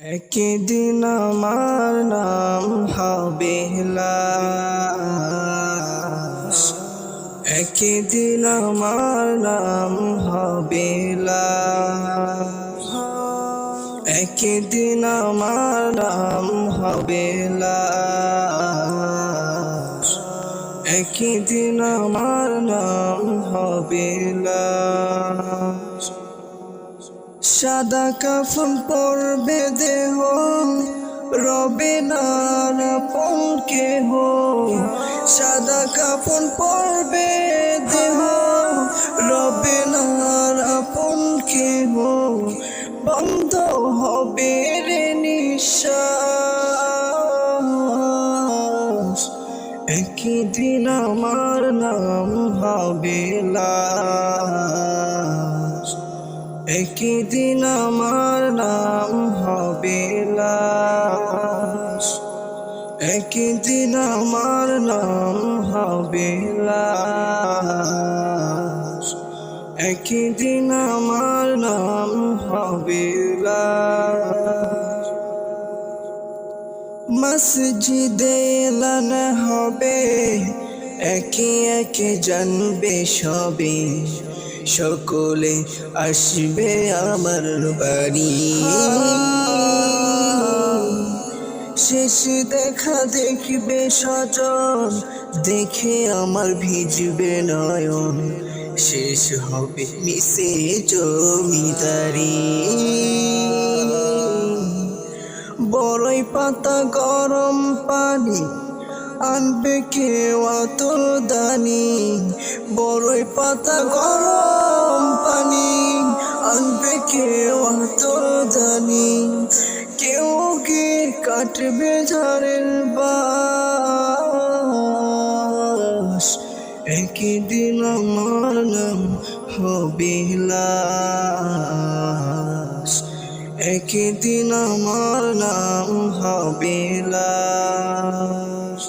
একদিন আমার নাম হবে লাশ, একদিন আমার নাম হবে লাশ, একদিন আমার নাম হবে লাশ, একদিন আমার নাম হবে লাশ। সাদা কাফন পরবে দেহ, রবে না আপন কেহ। সাদা কাফন পরবে দেহ, রবে না আপন কেহ। বন্ধ হবে রে নিঃশ্বাস, একদিন আমার নাম হবে লাশ, একদিন আমার নাম হবে লাশ, একদিন আমার নাম হবে লাশ, একদিন আমার নাম হবে লাশ। মসজিদে এলান হবে, একে একে জানবে সবে, সকলে আসবে আমার বাড়ি। শেষ দেখা দেখবে স্বজন, দেখে আমার ভিজবে নয়ন। শেষ হবে মিশে জমিদারি। বড়ই পাতা গরম পানি আনবে কেউ আতর দানি। বড়ই পাতা গরম পানি আনবে কেউ আতর দানি। কেউ গিয়ে কাটবে ঝাড়ের বাঁশ, একদিন আমার নাম হবে লাশ, একদিন আমার নাম হবে লাশ,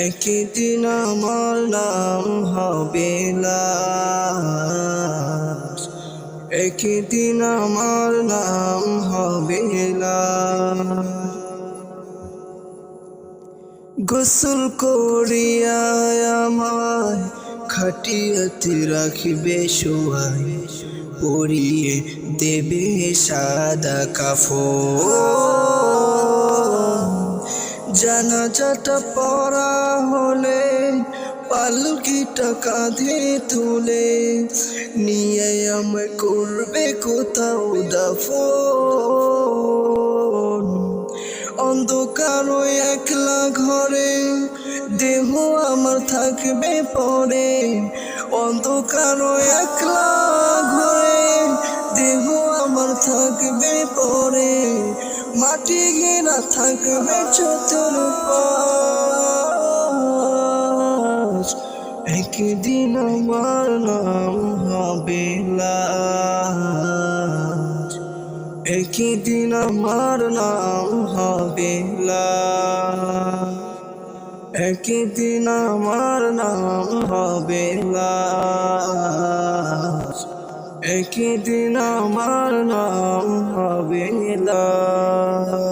একদিন আমার নাম হবে লাশ, একদিন আমার নাম হবে লাশ। গোসল করিয়া আমায় খাটিয়াতে রাখিবে শোয়াই, পরিয়ে দেবে সাদা কাফন। জানাজাটা পড়া হলে পালকিটা কাঁধে তুলে নিয়ে আমায় করবে কোথাও দাফন। অন্ধকার ওই একলা ঘরে দেহ আমার থাকবে পরে। অন্ধকার ওই একলা ঘরে দেহ আমার থাকবে পরে। মাটি ঘেরা থাকবে চতুর্পাশ, একদিন আমার নাম হবে লাশ, একদিন আমার নাম হবে লাশ, একদিন আমার নাম হবে লাশ, একদিন আমার নাম হবে লাশ।